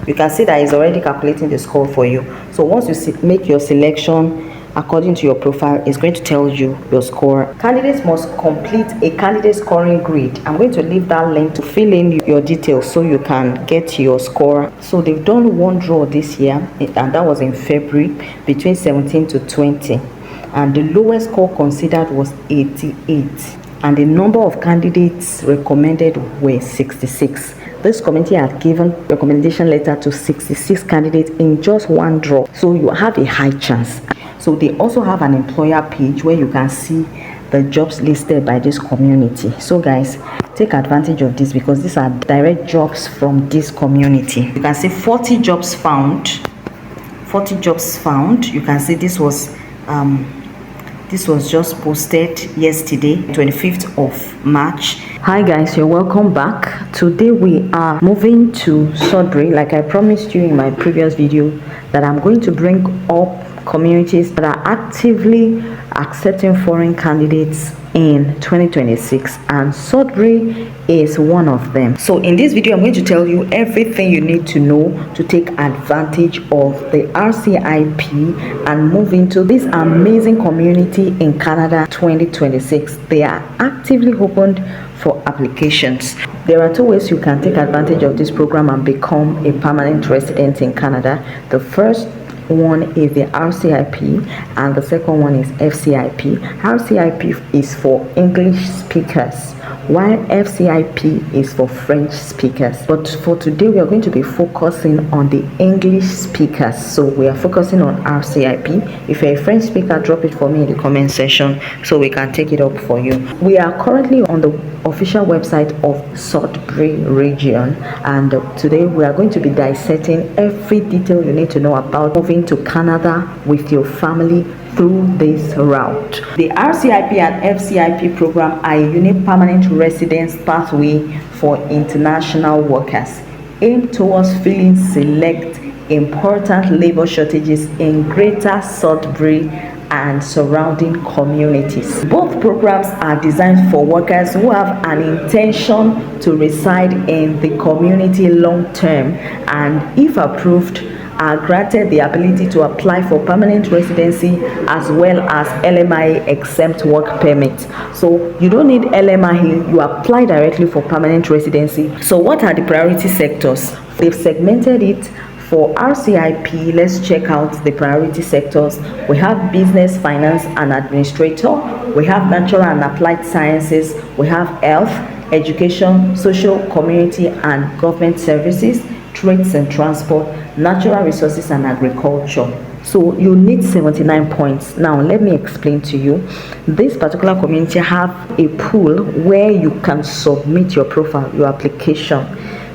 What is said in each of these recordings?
You can see that it's already calculating the score for you. So once you make your selection according to your profile, it's going to tell you your score. Candidates must complete a candidate scoring grid. I'm going to leave that link to fill in your details so you can get your score. So they've done one draw this year, and that was in February, between 17 to 20, and the lowest score considered was 88, and the number of candidates recommended were 66. This committee had given recommendation letter to 66 candidates in just one draw, so you have a high chance. So they also have an employer page where you can see the jobs listed by this community. So guys, take advantage of this because these are direct jobs from this community. You can see 40 jobs found. 40 jobs found. You can see this was just posted yesterday, 25th of March. Hi guys, you're welcome back. Today we are moving to Sudbury. Like I promised you in my previous video that I'm going to bring up communities that are actively accepting foreign candidates in 2026, and Sudbury is one of them. So in this video I'm going to tell you everything you need to know to take advantage of the RCIP and move into this amazing community in Canada 2026. They are actively opened for applications. There are two ways you can take advantage of this program and become a permanent resident in Canada. The first one is the RCIP and the second one is FCIP. RCIP is for English speakers, while FCIP is for French speakers. But for today we are going to be focusing on the English speakers, so we are focusing on RCIP. If you're a French speaker, drop it for me in the comment section so we can take it up for you. We are currently on the official website of Sudbury region, and today we are going to be dissecting every detail you need to know about moving to Canada with your family through this route. The RCIP and FCIP program are a unique permanent residence pathway for international workers aimed towards filling select important labor shortages in Greater Sudbury and surrounding communities. Both programs are designed for workers who have an intention to reside in the community long term, and if approved, are granted the ability to apply for permanent residency as well as LMIA exempt work permit. So you don't need LMIA, you apply directly for permanent residency. So what are the priority sectors? They've segmented it. For RCIP, let's check out the priority sectors. We have business, finance, and administrator. We have natural and applied sciences. We have health, education, social, community, and government services, trades and transport, natural resources, and agriculture. So you need 79 points. Now let me explain to you. This particular community have a pool where you can submit your profile, your application.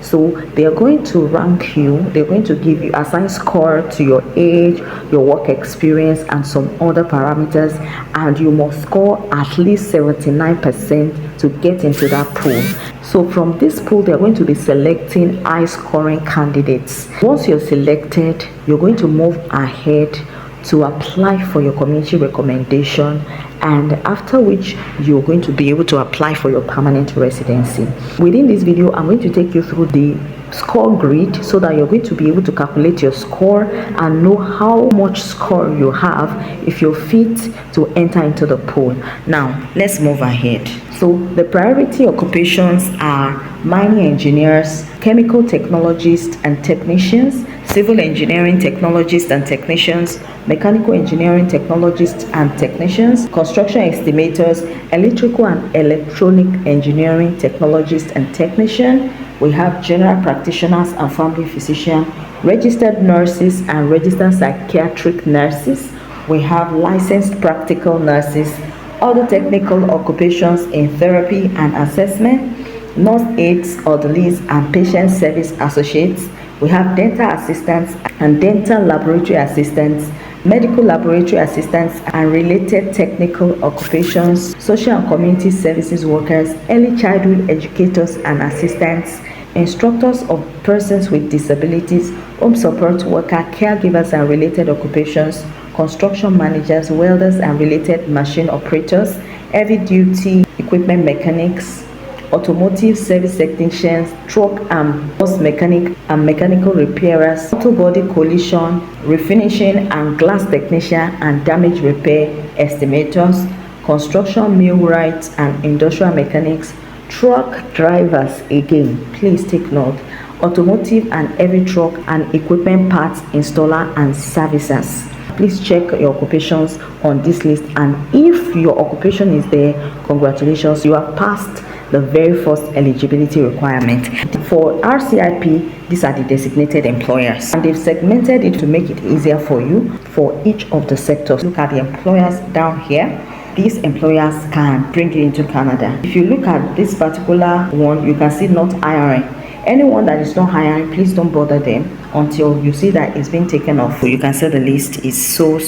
So they are going to rank you, they're going to give you assign score to your age, your work experience, and some other parameters, and you must score at least 79% to get into that pool. So from this pool, they're going to be selecting high scoring candidates. Once you're selected, you're going to move ahead to apply for your community recommendation, and after which you're going to be able to apply for your permanent residency. Within this video, I'm going to take you through the score grid so that you're going to be able to calculate your score and know how much score you have if you're fit to enter into the pool. Now let's move ahead. So the priority occupations are mining engineers, chemical technologists and technicians, civil engineering technologists and technicians, mechanical engineering technologists and technicians, construction estimators, electrical and electronic engineering technologists and technicians. We have general practitioners and family physicians, registered nurses and registered psychiatric nurses. We have licensed practical nurses, other technical occupations in therapy and assessment, nurse aides, orderlies, and patient service associates. We have dental assistants and dental laboratory assistants, medical laboratory assistants and related technical occupations, social and community services workers, early childhood educators and assistants, instructors of persons with disabilities, home support worker, caregivers and related occupations, construction managers, welders and related machine operators, heavy duty equipment mechanics, automotive service technicians, truck and bus mechanic and mechanical repairers, auto body collision, refinishing and glass technician and damage repair estimators, construction millwrights and industrial mechanics, truck drivers. Again, please take note, automotive and heavy truck and equipment parts installer and servicers. Please check your occupations on this list, and if your occupation is there, congratulations, you have passed the very first eligibility requirement. For RCIP, these are the designated employers, and they've segmented it to make it easier for you for each of the sectors. Look at the employers down here. These employers can bring you into Canada. If you look at this particular one, you can see not hiring. Anyone that is not hiring, please don't bother them until you see that it's been taken off. You can see the list is so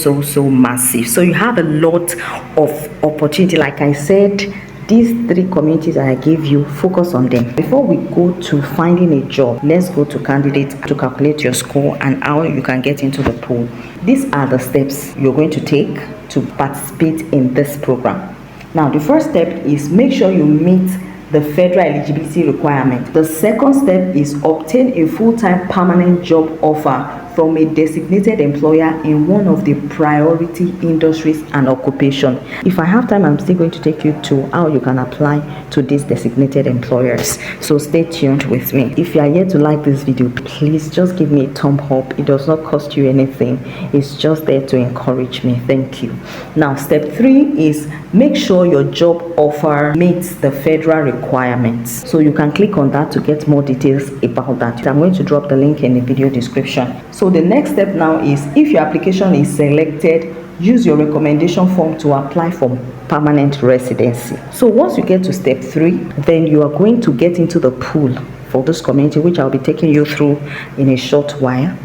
massive. So you have a lot of opportunity. Like I said, these 3 communities that I gave you, focus on them. Before we go to finding a job, let's go to candidates to calculate your score and how you can get into the pool. These are the steps you're going to take to participate in this program. Now, the first step is make sure you meet the federal eligibility requirement. The second step is obtain a full-time permanent job offer from a designated employer in one of the priority industries and occupation. If I have time, I'm still going to take you to how you can apply to these designated employers. So stay tuned with me. If you are yet to like this video, please just give me a thumb up. It does not cost you anything. It's just there to encourage me. Thank you. Now, step 3 is make sure your job offer meets the federal requirements. So you can click on that to get more details about that. I'm going to drop the link in the video description. So the next step now is, if your application is selected, use your recommendation form to apply for permanent residency. So once you get to step 3, then you are going to get into the pool for this community, which I'll be taking you through in a short while.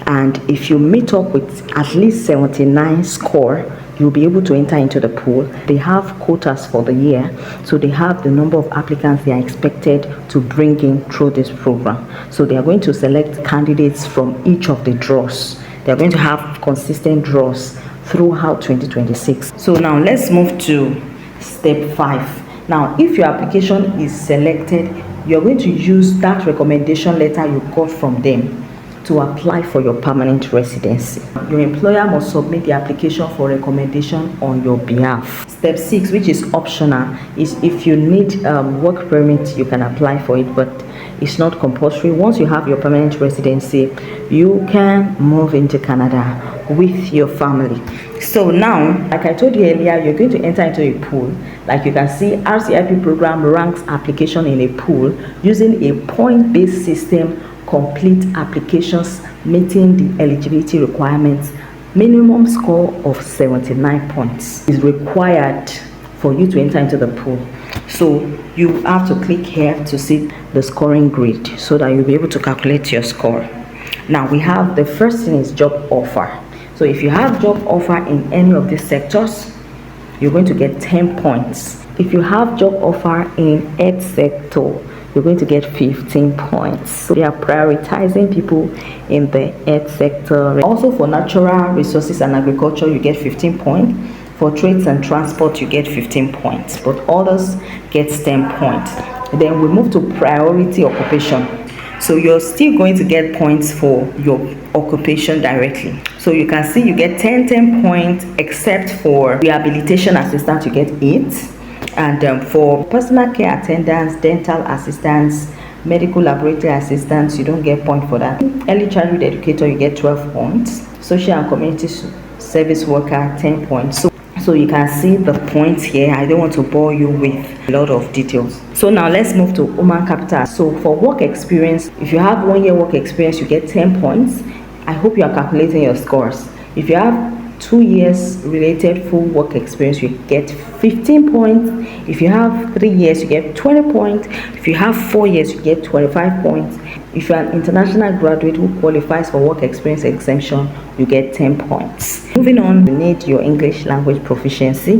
And if you meet up with at least 79 score, you'll be able to enter into the pool. They have quotas for the year, so they have the number of applicants they are expected to bring in through this program. So they are going to select candidates from each of the draws. They are going to have consistent draws throughout 2026. So now let's move to step 5. Now, if your application is selected, you're going to use that recommendation letter you got from them to apply for your permanent residency. Your employer must submit the application for recommendation on your behalf. Step 6, which is optional, is if you need work permit, you can apply for it, but it's not compulsory. Once you have your permanent residency, you can move into Canada with your family. So now, like I told you earlier, you're going to enter into a pool. Like you can see, RCIP program ranks application in a pool using a point-based system. Complete applications meeting the eligibility requirements. Minimum score of 79 points is required for you to enter into the pool. So you have to click here to see the scoring grid so that you'll be able to calculate your score. Now we have the first thing is job offer. So if you have job offer in any of these sectors, you're going to get 10 points. If you have job offer in health sector, you're going to get 15 points. So they are prioritizing people in the health sector. Also for natural resources and agriculture, you get 15 points. For trades and transport, you get 15 points. But others get 10 points. Then we move to priority occupation. So you're still going to get points for your occupation directly. So you can see you get 10 points, except for rehabilitation assistant, you get 8. And for personal care attendants, dental assistants, medical laboratory assistants, you don't get point for that. Early childhood educator, you get 12 points. Social and community service worker, 10 points. So you can see the points here. I don't want to bore you with a lot of details. So now let's move to human capital. So for work experience, if you have 1 year work experience, you get 10 points. I hope you are calculating your scores. If you have 2 years related full work experience, you get 15 points. If you have 3 years, you get 20 points. If you have 4 years, you get 25 points. If you're an international graduate who qualifies for work experience exemption, you get 10 points. Moving on, you need your English language proficiency.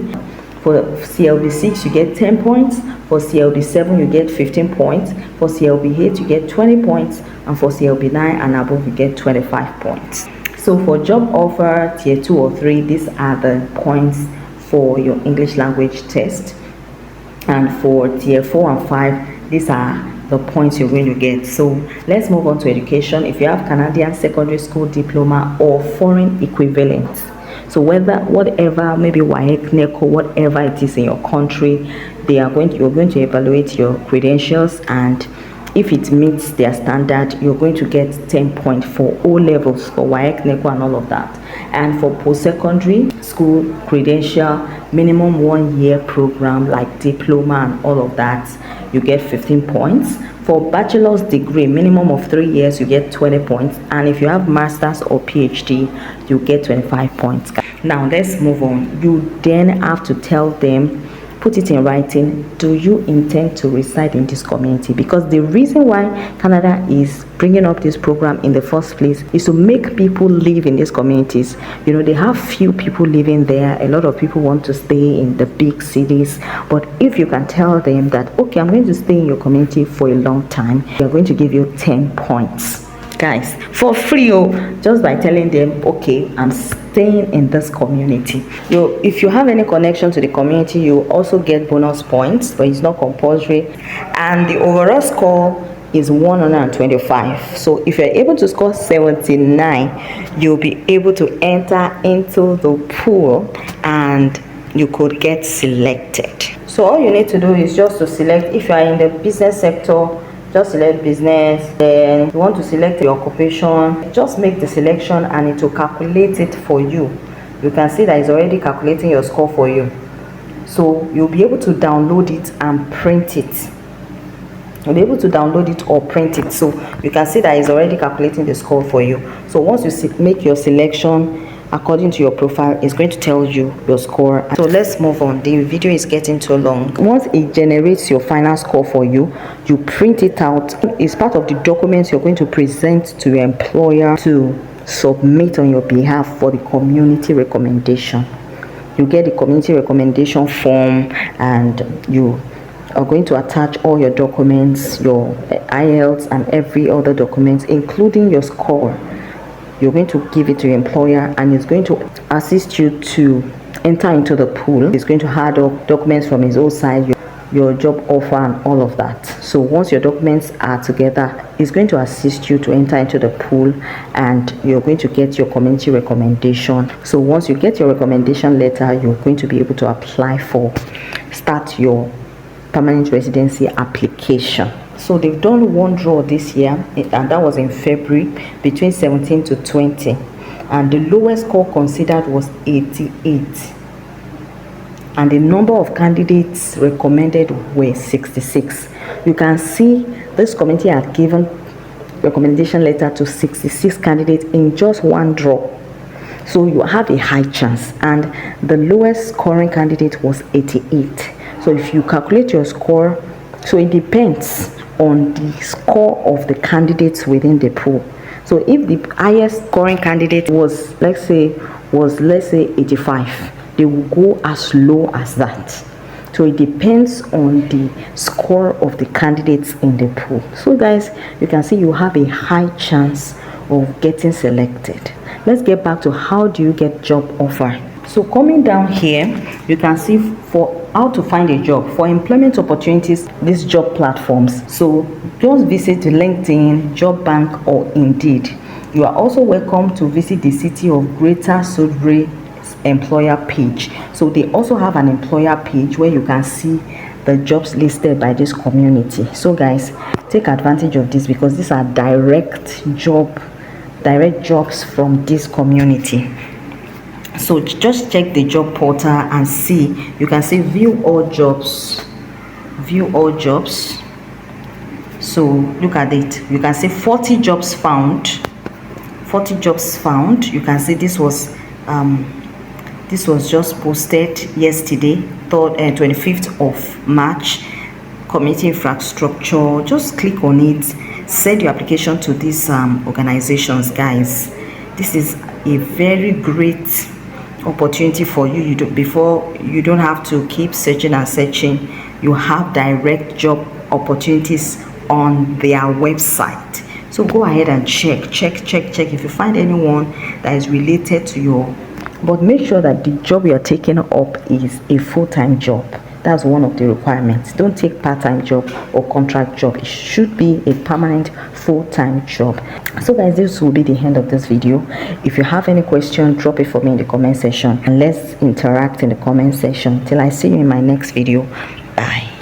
For CLB 6, you get 10 points. For CLB 7, you get 15 points. For CLB 8, you get 20 points. And for CLB 9 and above, you get 25 points. So for job offer tier 2 or 3, these are the points for your English language test. and for tier 4 and 5, these are the points you're going to get. So let's move on to education. If you have Canadian secondary school diploma or foreign equivalent, so whatever, maybe WAEC, NECO, whatever it is in your country, you're going to evaluate your credentials, and if it meets their standard, you're going to get 10 points for O levels, for WAEC, NECO, and all of that. And for post-secondary school credential, minimum 1 year program like diploma and all of that, you get 15 points. For bachelor's degree, minimum of 3 years, you get 20 points. And if you have master's or PhD, you get 25 points. Now let's move on. You then have to tell them, put it in writing, do you intend to reside in this community? Because the reason why Canada is bringing up this program in the first place is to make people live in these communities. You know, they have few people living there. A lot of people want to stay in the big cities, but if you can tell them that, okay, I'm going to stay in your community for a long time, they're going to give you 10 points. Guys, for free, just by telling them, okay, I'm staying in this community. If you have any connection to the community, you also get bonus points, but it's not compulsory. And the overall score is 125. So if you're able to score 79, you'll be able to enter into the pool and you could get selected. So all you need to do is just to select. If you are in the business sector, just select business. Then you want to select your occupation, just make the selection and it will calculate it for you. You can see that it's already calculating your score for you. So you'll be able to download it and print it. You'll be able to download it or print it. So you can see that it's already calculating the score for you. So once you make your selection according to your profile, it's going to tell you your score. So let's move on. The video is getting too long. Once it generates your final score for you, you print it out. It's part of the documents you're going to present to your employer to submit on your behalf for the community recommendation. You get the community recommendation form and you are going to attach all your documents, your IELTS and every other document, including your score. You're going to give it to your employer and it's going to assist you to enter into the pool. It's going to add up documents from his own side, your job offer and all of that. So once your documents are together, it's going to assist you to enter into the pool and you're going to get your community recommendation. So once you get your recommendation letter, you're going to be able to start your permanent residency application. So they've done one draw this year, and that was in February, between 17 to 20, and the lowest score considered was 88, and the number of candidates recommended were 66. You can see this committee had given recommendation letter to 66 candidates in just one draw. So you have a high chance, and the lowest scoring candidate was 88. So if you calculate your score, so it depends on the score of the candidates within the pool. So if the highest scoring candidate was let's say 85, they will go as low as that. So it depends on the score of the candidates in the pool. So guys, you can see you have a high chance of getting selected. Let's get back to how do you get job offer. So coming down here, you can see for how to find a job, for employment opportunities, these job platforms. So just visit LinkedIn, Job Bank, or Indeed. You are also welcome to visit the City of Greater Sudbury employer page. So they also have an employer page where you can see the jobs listed by this community. So guys, take advantage of this because these are direct jobs from this community. So just check the job portal and see. You can see view all jobs. So look at it. You can see 40 jobs found. You can see this was just posted yesterday, 25th of March. Community infrastructure. Just click on it. Send your application to these organizations, guys. This is a very great opportunity for you. You don't have to keep searching. You have direct job opportunities on their website. So go ahead and check if you find anyone that is related to your, but make sure that the job you're taking up is a full-time job. That's one of the requirements. Don't take part-time job or contract job. It should be a permanent full-time job. So guys, this will be the end of this video. If you have any question, drop it for me in the comment section, and let's interact in the comment section. Till I see you in my next video. Bye.